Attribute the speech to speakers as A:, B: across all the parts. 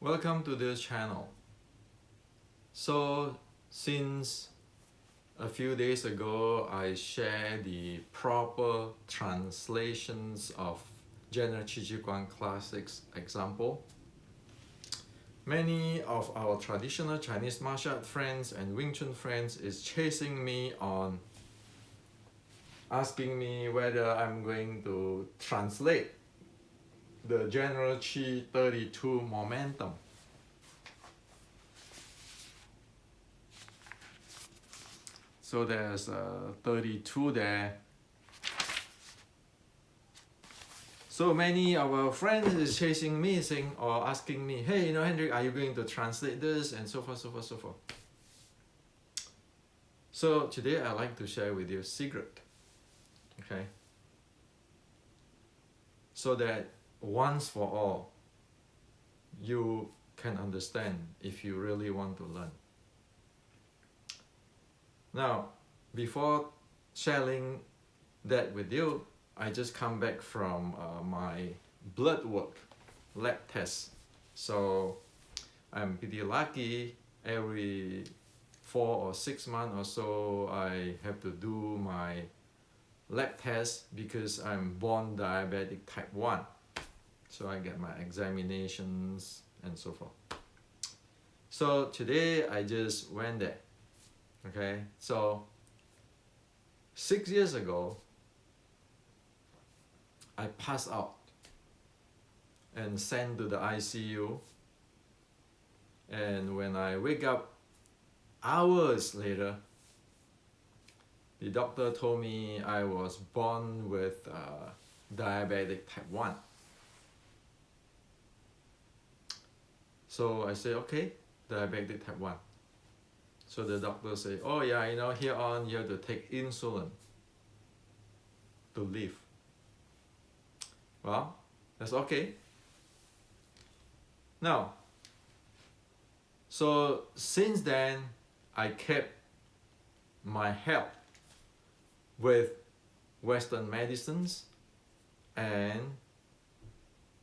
A: Welcome to this channel. So since a few days ago I shared the proper translations of General Qi Jiguang classics example, many of our traditional Chinese martial art friends and Wing Chun friends is chasing me on asking me whether I'm going to translate the General Qi 32 momentum. So there's 32 there. So many of our friends is chasing me, saying or asking me, hey, Hendrik, are you going to translate this? And so forth, so forth, so forth. So today I'd like to share with you a secret, okay? So that once for all, you can understand if you really want to learn. Now, before sharing that with you, I just come back from my blood work lab test. So I'm pretty lucky. Every 4 or 6 months or so, I have to do my lab test because I'm born diabetic type 1. So I get my examinations and so forth. So today I just went there. Okay, so 6 years ago, I passed out and sent to the ICU. And when I wake up hours later, the doctor told me I was born with diabetic type 1. So I say, okay, diabetic type 1. So the doctor say, oh yeah, here on you have to take insulin to live. Well, that's okay. Now, so since then, I kept my health with Western medicines and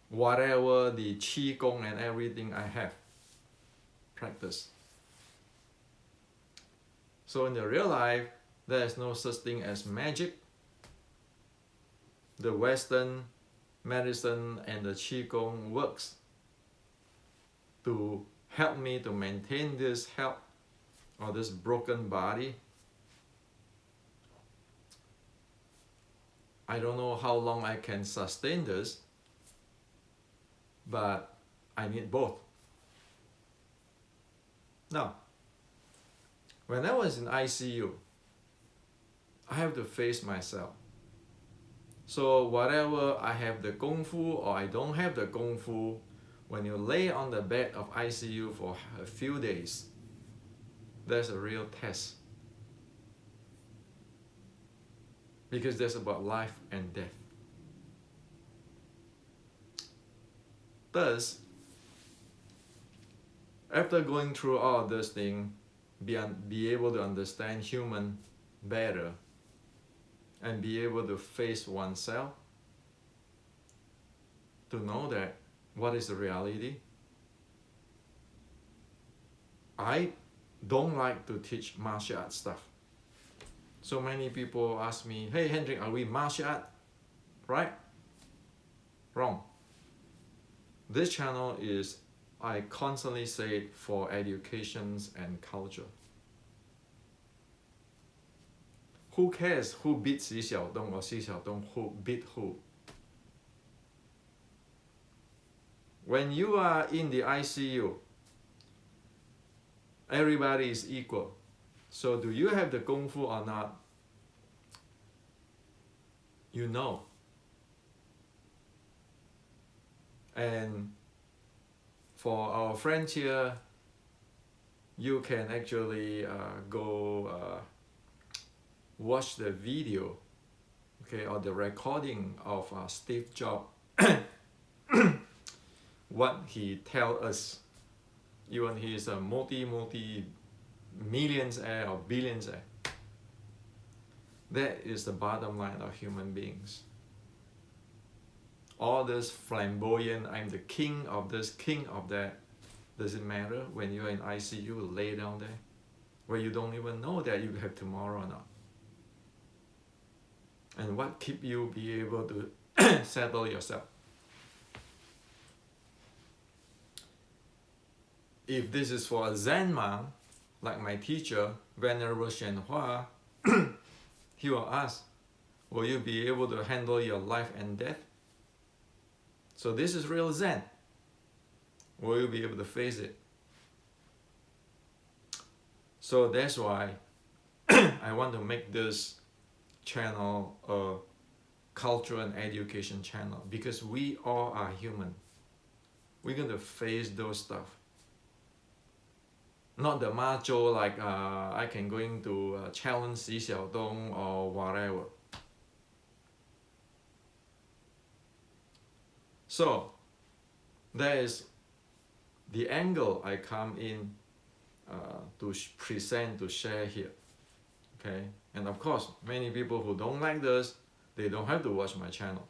A: whatever the Qigong and everything I have practiced. So in the real life, there is no such thing as magic. The Western medicine and the Qigong works to help me to maintain this health or this broken body. I don't know how long I can sustain this, but I need both. Now, when I was in ICU, I have to face myself. So whatever I have the Kung Fu or I don't have the Kung Fu, when you lay on the bed of ICU for a few days, that's a real test. Because that's about life and death. Thus, after going through all this thing, be able to understand human better and be able to face oneself, to know that what is the reality. I don't like to teach martial art stuff. So many people ask me, hey Hendrik, are we martial art? Right? Wrong. This channel is, I constantly say, for educations and culture. Who cares who beat Xi Xiaodong or Xi Xiaodong who beat who? When you are in the ICU, everybody is equal. So do you have the Kung Fu or not? You know. And for our friends here, you can actually go watch the video, okay, or the recording of Steve Jobs, what he tell us. Even he is a multi-millionaire or billionaire. That is the bottom line of human beings. All this flamboyant, I'm the king of this, king of that, Does it matter when you're in ICU, lay down there, where you don't even know that you have tomorrow or not? And what keep you be able to settle yourself? If this is for a Zen monk, like my teacher, Venerable Shenhua, he will ask, will you be able to handle your life and death? So this is real Zen. Will you be able to face it? So that's why I want to make this channel a culture and education channel, because we all are human. We're going to face those stuff. Not the macho like I can going to challenge Xi Xiaodong or whatever. So that is the angle I come in to present, to share here. Okay, and of course, many people who don't like this, they don't have to watch my channel,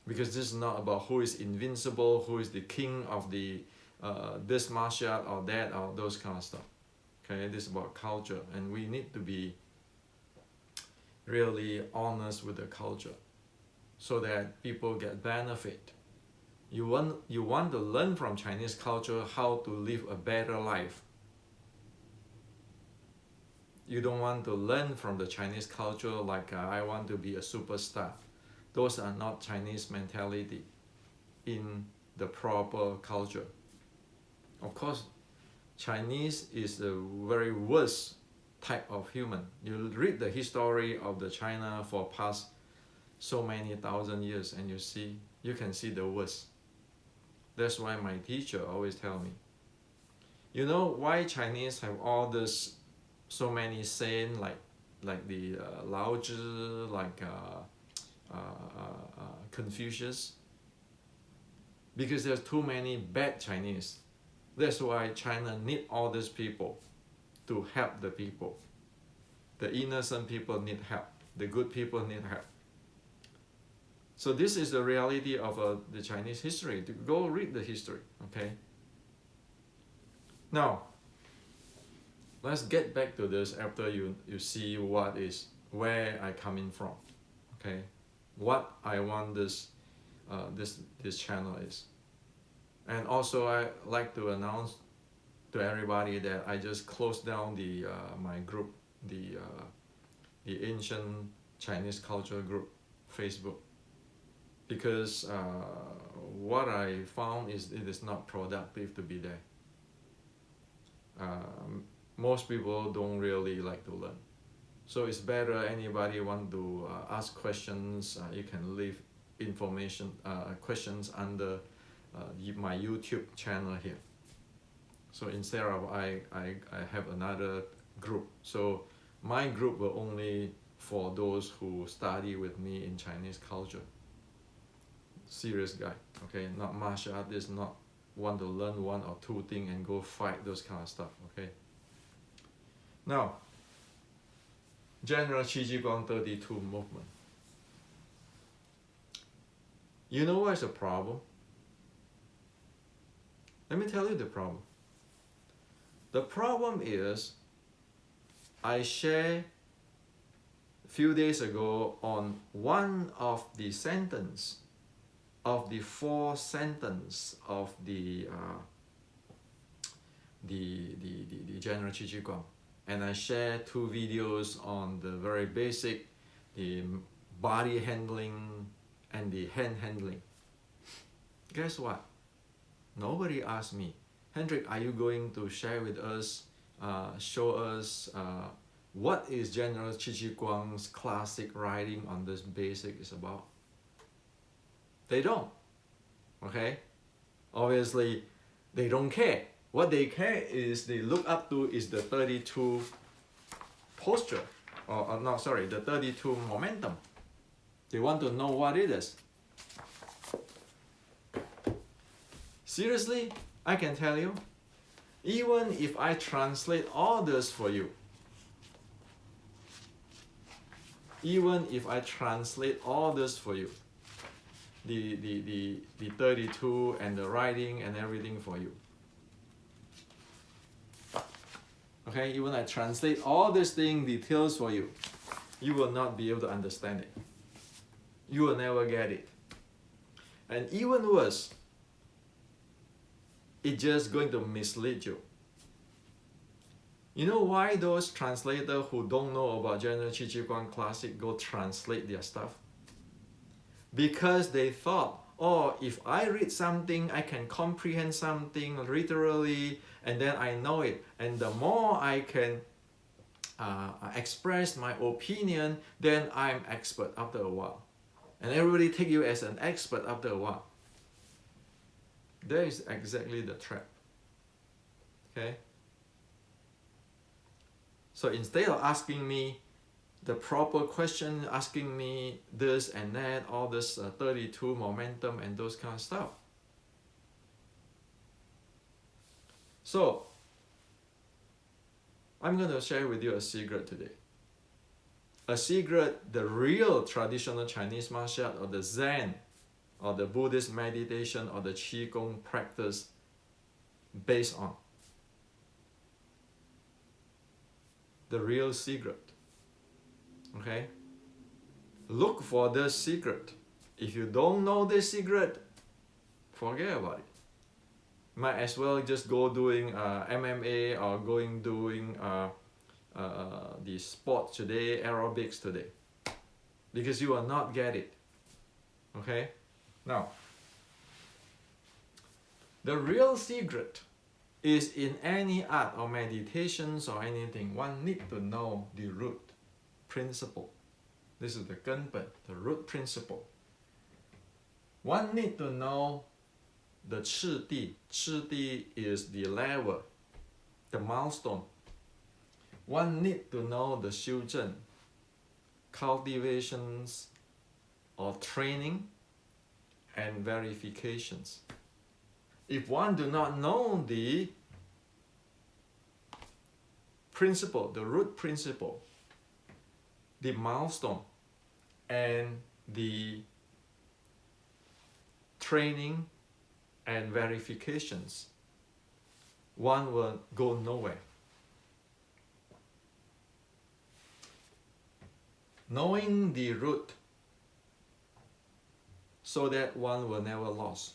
A: because this is not about who is invincible, who is the king of the this martial art or that or those kind of stuff. Okay, this is about culture, and we need to be really honest with the culture, so that people get benefit. You want to learn from Chinese culture how to live a better life. You don't want to learn from the Chinese culture like I want to be a superstar. Those are not Chinese mentality in the proper culture. Of course, Chinese is the very worst type of human. You read the history of the China for past so many thousand years, and you can see the worst. That's why my teacher always tell me, you know why Chinese have all this so many saying like the Lao Tzu, like Confucius? Because there's too many bad Chinese. That's why China need all these people to help the people. The innocent people need help. The good people need help. So this is the reality of the Chinese history. To go read the history, okay? Now, let's get back to this after you see where I coming from, okay? What I want this channel is. And also I like to announce to everybody that I just closed down my group, the Ancient Chinese Culture group, Facebook, because what I found is it is not productive to be there. Most people don't really like to learn. So it's better anybody want to ask questions, you can leave information, questions under my YouTube channel here. So instead of I have another group. So my group will only for those who study with me in Chinese culture. Serious guy, okay? Not martial artist, not want to learn one or two things and go fight, those kind of stuff, okay? Now, General Qi Jiguang 32 movement. You know what's the problem? Let me tell you the problem. The problem is, I shared a few days ago on one of the sentence of the 4 sentences of the General Qi Jiguang, and I share 2 videos on the very basic, the body handling and the hand handling. Guess what? Nobody asked me, Hendrik, are you going to share with us, show us what is General Qi Jiguang's classic writing on this basic is about? They don't, okay? Obviously, they don't care. What they care is they look up to is the 32 posture, or no, sorry, the 32 momentum. They want to know what it is. Seriously, I can tell you, even if I translate all this for you, the 32 and the writing and everything for you, Okay, even I translate all these things, details for you, you will not be able to understand it. You will never get it. And even worse, it's just going to mislead you. You know why those translators who don't know about General Qi Jiguang Classic go translate their stuff? Because they thought, oh, if I read something, I can comprehend something literally, and then I know it. And the more I can express my opinion, then I'm expert after a while. And everybody take you as an expert after a while. That is exactly the trap. Okay? So instead of asking me the proper question, asking me this and that, all this 32 momentum and those kind of stuff. So, I'm going to share with you a secret today. A secret the real traditional Chinese martial art or the Zen or the Buddhist meditation or the Qigong practice based on. The real secret. Okay? Look for this secret. If you don't know this secret, forget about it. Might as well just go doing MMA or doing the sport today, aerobics today. Because you will not get it. Okay? Now, the real secret is in any art or meditations or anything, one need to know the root principle. This is the 根本, the root principle. One need to know the 次第. 次第 is the level, the milestone. One need to know the 修正, cultivations or training and verifications. If one do not know the principle, the root principle, the milestone, and the training and verifications, one will go nowhere. Knowing the root so that one will never lose.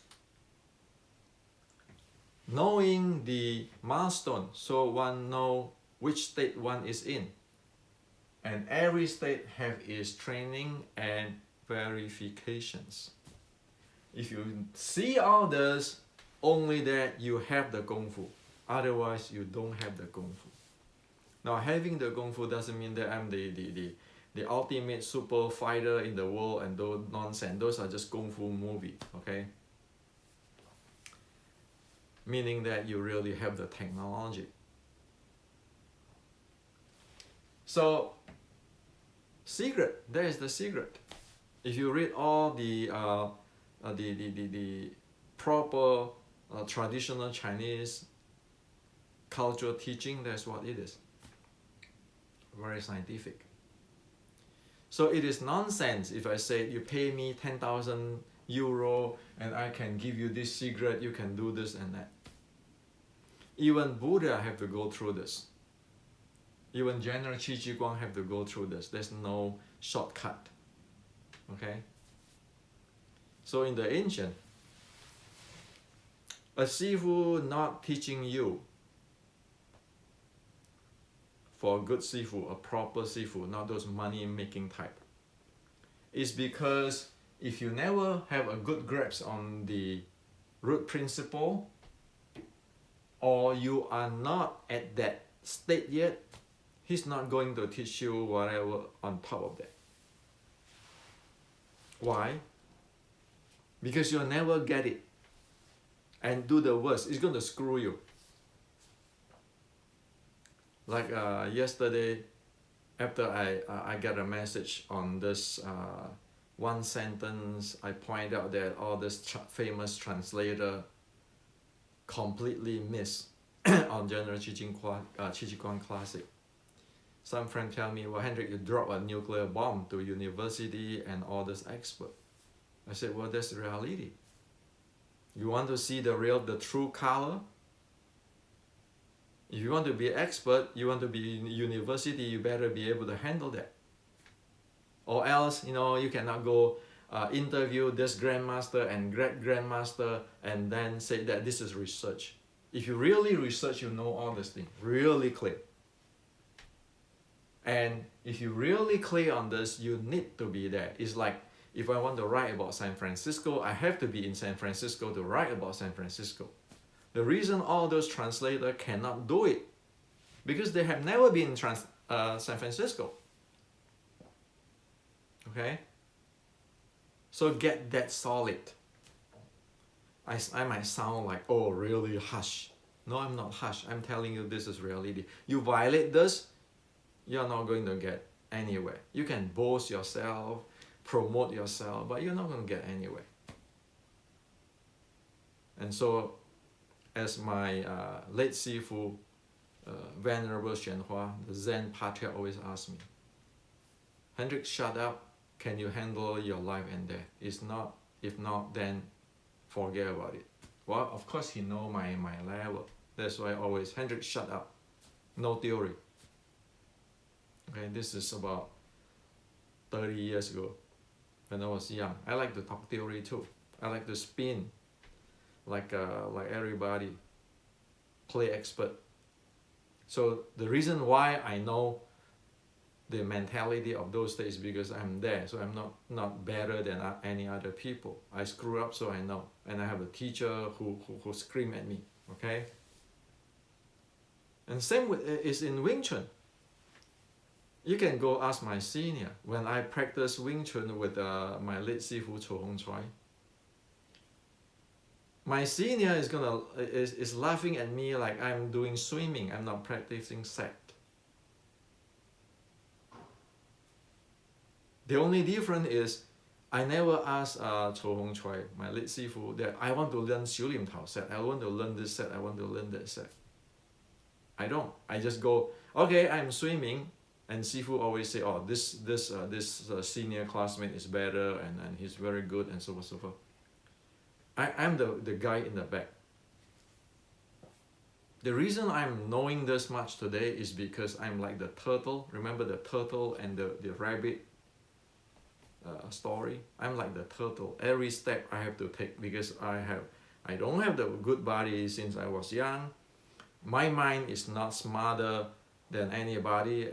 A: Knowing the milestone so one know which state one is in. And every state have its training and verifications. If you see all this, only that you have the Kung Fu. Otherwise, you don't have the Kung Fu. Now, having the Kung Fu doesn't mean that I'm the ultimate super fighter in the world and those nonsense. Those are just Kung Fu movie, okay? Meaning that you really have the technology. So, secret, that is the secret. If you read all the proper traditional Chinese cultural teaching, that's what it is. Very scientific. So it is nonsense if I say you pay me 10,000 euro and I can give you this secret, you can do this and that. Even Buddha have to go through this. Even General Qi Jiguang have to go through this. There's no shortcut. Okay? So in the ancient, a sifu not teaching you for a good sifu, a proper sifu, not those money-making type, is because if you never have a good grasp on the root principle, or you are not at that state yet, he's not going to teach you whatever on top of that. Why? Because you'll never get it. And do the worst, it's going to screw you. Like yesterday, after I got a message on this one sentence, I point out that all this famous translator completely missed on General Qi Jiguang Classic. Some friend tell me, well, Hendrik, you drop a nuclear bomb to university and all this expert. I said, well, that's the reality. You want to see the true color? If you want to be expert, you want to be in university, you better be able to handle that. Or else, you cannot go interview this grandmaster and great grandmaster and then say that this is research. If you really research, you know all this thing really clear. And if you really clear on this, you need to be there. It's like if I want to write about San Francisco, I have to be in San Francisco to write about San Francisco. The reason all those translators cannot do it because they have never been in San Francisco. Okay? So get that solid. I might sound like, oh, really hush. No, I'm not hush. I'm telling you this is reality. You violate this, you're not going to get anywhere. You can boast yourself, promote yourself, but you're not going to get anywhere. And so, as my late Sifu, Venerable Xuanhua, the Zen patriarch, always asks me, Hendrik, shut up. Can you handle your life and death? If not, then forget about it. Well, of course he know my level. That's why I always, Hendrik, shut up. No theory. Okay, this is about 30 years ago when I was young. I like to talk theory too. I like to spin like everybody, play expert. So the reason why I know the mentality of those days because I'm there, so I'm not better than any other people. I screw up, so I know, and I have a teacher who scream at me. Okay. And same is in Wing Chun. You can go ask my senior when I practice Wing Chun with my late Sifu Cho Hong Choi. My senior is laughing at me like I'm doing swimming. I'm not practicing set. The only difference is I never ask Cho Hong Choi, my late Sifu, that I want to learn Xiu Lim Tao set. I want to learn this set. I want to learn that set. I don't. I just go, okay, I'm swimming. And Sifu always say, oh, this senior classmate is better and he's very good and so on and so forth. I'm the guy in the back. The reason I'm knowing this much today is because I'm like the turtle. Remember the turtle and the rabbit story? I'm like the turtle. Every step I have to take because I don't have the good body since I was young. My mind is not smarter than anybody.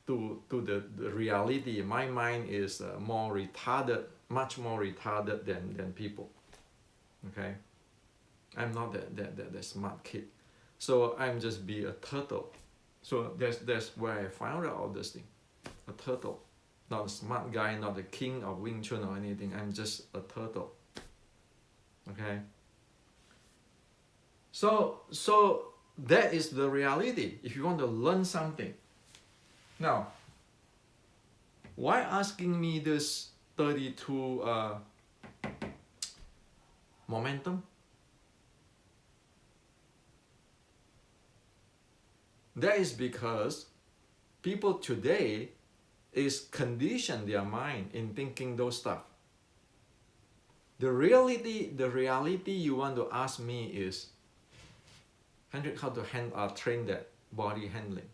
A: To the reality, my mind is more retarded, much more retarded than people. Okay, I'm not that smart kid, so I'm just be a turtle. So that's where I found out all this thing, a turtle, not a smart guy, not the king of Wing Chun or anything. I'm just a turtle. Okay. So that is the reality. If you want to learn something. Now, why asking me this 32 momentum? That is because people today is condition their mind in thinking those stuff. The reality you want to ask me is, Hendrik, how to train that body handling.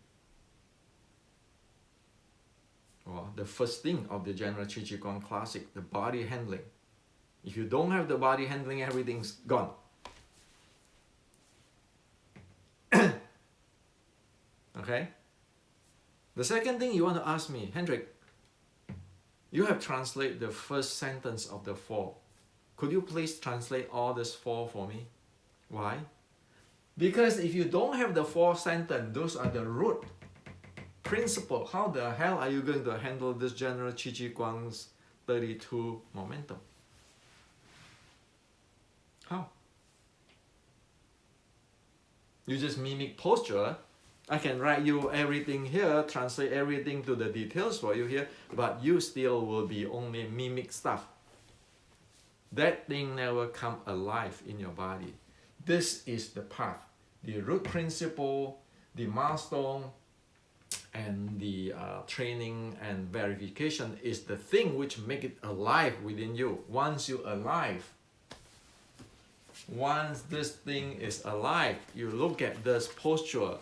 A: Well, the first thing of the General Qi Jiguang Classic, the body handling. If you don't have the body handling, everything's gone. Okay? The second thing you want to ask me, Hendrik, you have translated the first sentence of the 4. Could you please translate all this 4 for me? Why? Because if you don't have the 4 sentence, those are the root principle. How the hell are you going to handle this General Qi Jiguang's 32 momentum? How? You just mimic posture. I can write you everything here, translate everything to the details for you here, but you still will be only mimic stuff. That thing never come alive in your body. This is the path. The root principle, the milestone, and the training and verification is the thing which make it alive within you. Once you're alive, once this thing is alive, you look at this posture,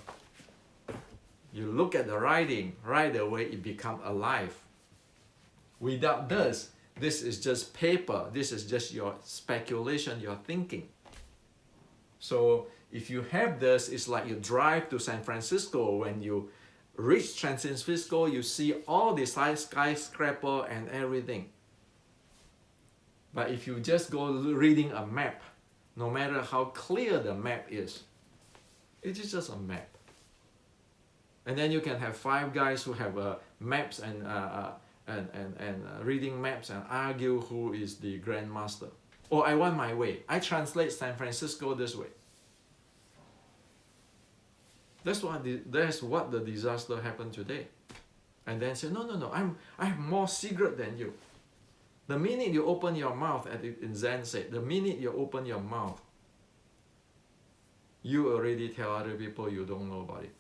A: you look at the writing, right away it becomes alive. Without this is just paper, this is just your speculation, your thinking. So if you have this, it's like you drive to San Francisco. When you reach San Francisco, you see all the skyscraper and everything. But if you just go reading a map, no matter how clear the map is, it is just a map. And then you can have 5 guys who have maps and reading maps and argue who is the grandmaster. Or I want my way. I translate San Francisco this way. That's what the disaster happened today. And then say, no, I have more secret than you. The minute you open your mouth, as in Zen said, the minute you open your mouth, you already tell other people you don't know about it.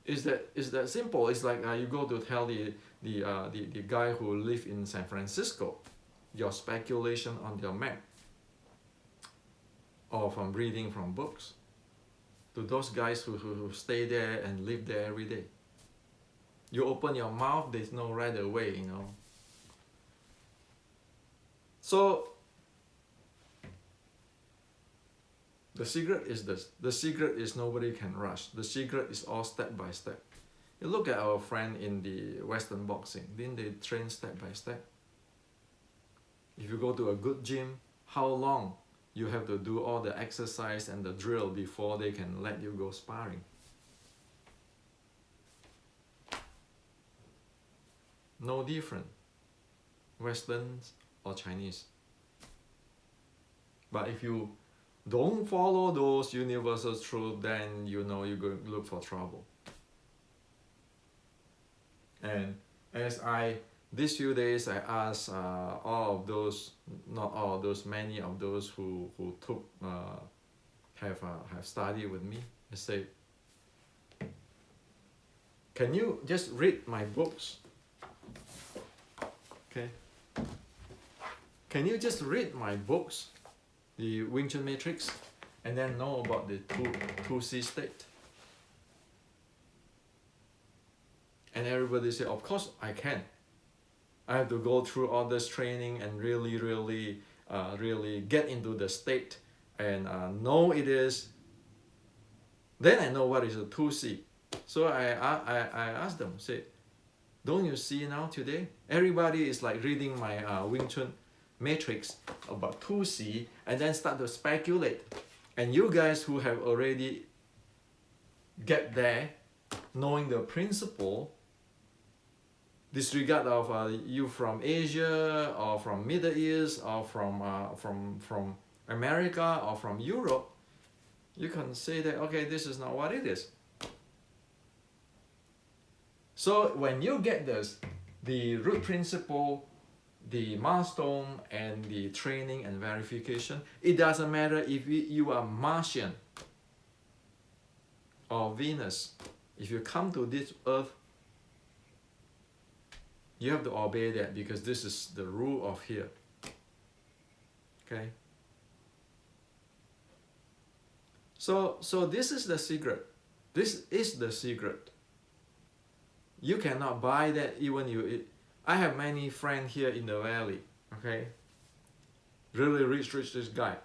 A: It's that simple. It's like you go to tell the guy who live in San Francisco your speculation on your map, or from reading from books, to those guys who stay there and live there every day. You open your mouth, they know right away, you know. So the secret is this. The secret is nobody can rush. The secret is all step by step. You look at our friend in the Western boxing. Didn't they train step by step? If you go to a good gym, how long you have to do all the exercise and the drill before they can let you go sparring? No different, Westerns or Chinese. But if you don't follow those universal truths, then you know you're going to look for trouble. And as these few days I asked all of those, not all of those, many of those who took have studied with me, I said, can you just read my books? Okay. Can you just read my books, the Wing Chun Matrix, and then know about the 2C state? And everybody said, of course I can. I have to go through all this training and really get into the state and know it is. Then I know what is a 2C. So I asked them, say, don't you see now today? Everybody is like reading my Wing Chun Matrix about 2C and then start to speculate. And you guys who have already get there, knowing the principle, disregard of you from Asia or from Middle East or from America or from Europe, you can say that, okay, this is not what it is. So when you get this, the root principle, the milestone, and the training and verification, it doesn't matter if you are Martian or Venus. If you come to this earth, you have to obey that, because this is the rule of here. Okay? So this is the secret. This is the secret. You cannot buy that even you. I have many friends here in the valley, okay? Really rich guy.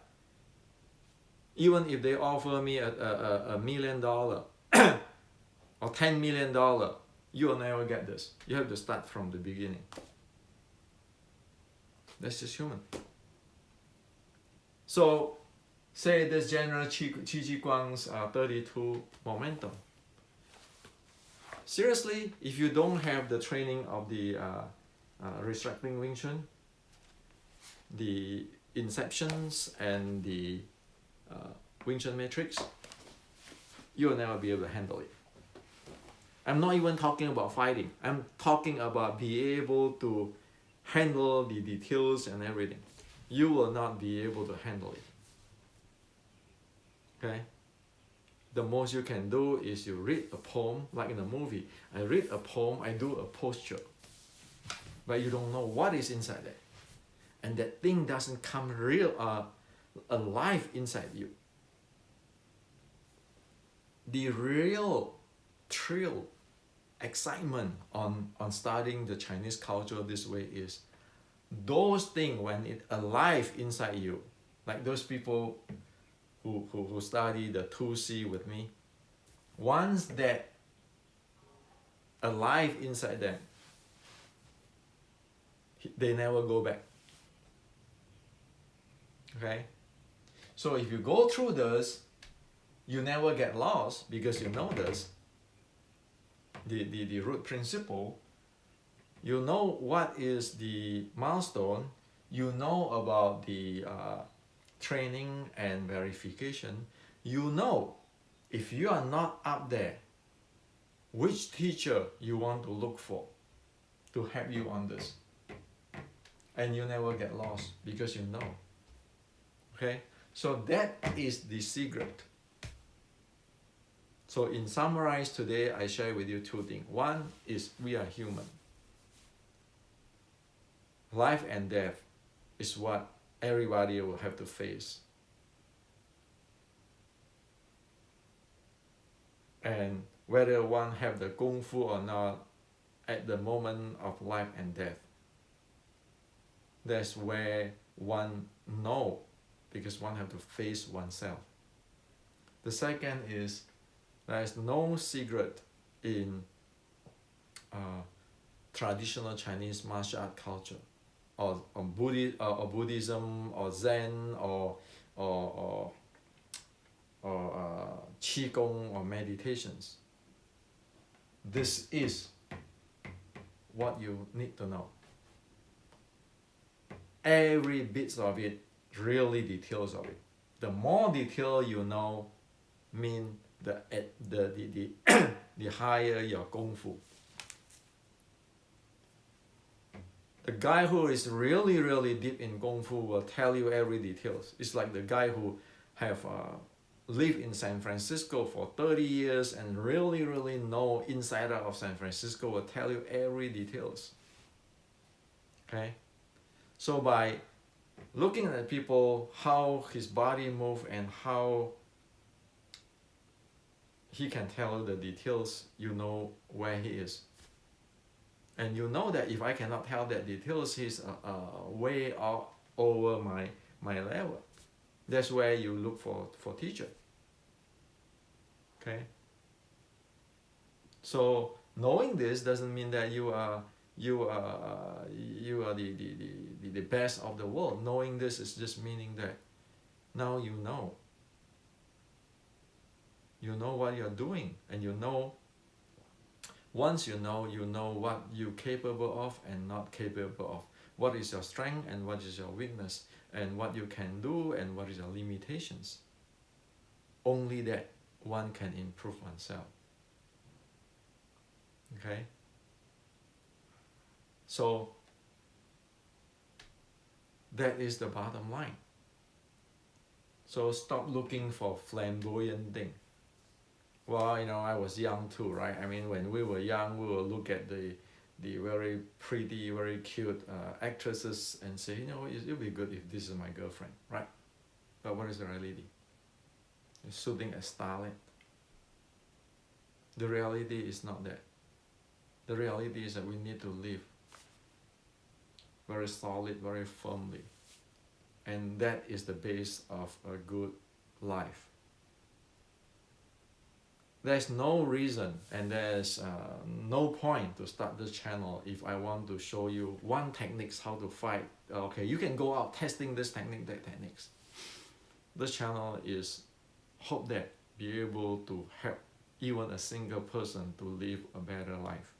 A: Even if they offer me $1 million or $10 million, you will never get this. You have to start from the beginning. That's just human. So, say this General Qi Jiguang's 32 momentum. Seriously, if you don't have the training of the restricting Wing Chun, the inceptions and the Wing Chun Matrix, you will never be able to handle it. I'm not even talking about fighting. I'm talking about being able to handle the details and everything. You will not be able to handle it. Okay? The most you can do is you read a poem, like in a movie. I read a poem, I do a posture. But you don't know what is inside there. and that thing doesn't come alive inside you. The real thrill, excitement on studying the Chinese culture this way is those things when it alive inside you, like those people who study the 2C with me, once that alive inside them, they never go back. Okay? So if you go through this, you never get lost because you know this. The root principle, you know what is the milestone, you know about the training and verification, you know if you are not up there, which teacher you want to look for to help you on this. And you never get lost because you know. Okay? So that is the secret. So in summarize today, I share with you two things. One is we are human. Life and death is what everybody will have to face. And whether one have the Kung Fu or not, at the moment of life and death, that's where one know, because one have to face oneself. The second is there is no secret in traditional Chinese martial art culture, or Buddhism, or Zen, or Qigong, or meditations. This is what you need to know. Every bit of it, really details of it. The more detail you know, mean the higher your Kung Fu. The guy who is really deep in Kung Fu will tell you every details. It's like the guy who have lived in San Francisco for 30 years and really know insider of San Francisco will tell you every details. Okay? So by looking at people, how his body move and how he can tell the details, you know where he is. And you know that if I cannot tell that details, he's way over my level. That's where you look for teacher. Okay? So knowing this doesn't mean that you are the best of the world. Knowing this is just meaning that now you know. You know what you're doing, and you know, once you know what you're capable of and not capable of. What is your strength and what is your weakness, and what you can do and what is your limitations. Only that one can improve oneself. Okay? So that is the bottom line. So stop looking for flamboyant thing. Well, you know, I was young too, right? I mean, when we were young, we will look at the very pretty, very cute actresses and say, you know, it would be good if this is my girlfriend, right? But what is the reality? You're shooting a starlet. The reality is not that. The reality is that we need to live very solid, very firmly. And that is the base of a good life. There's no reason and there's no point to start this channel if I want to show you one techniques how to fight. Okay, you can go out testing this technique, that techniques. This channel is hope that be able to help even a single person to live a better life.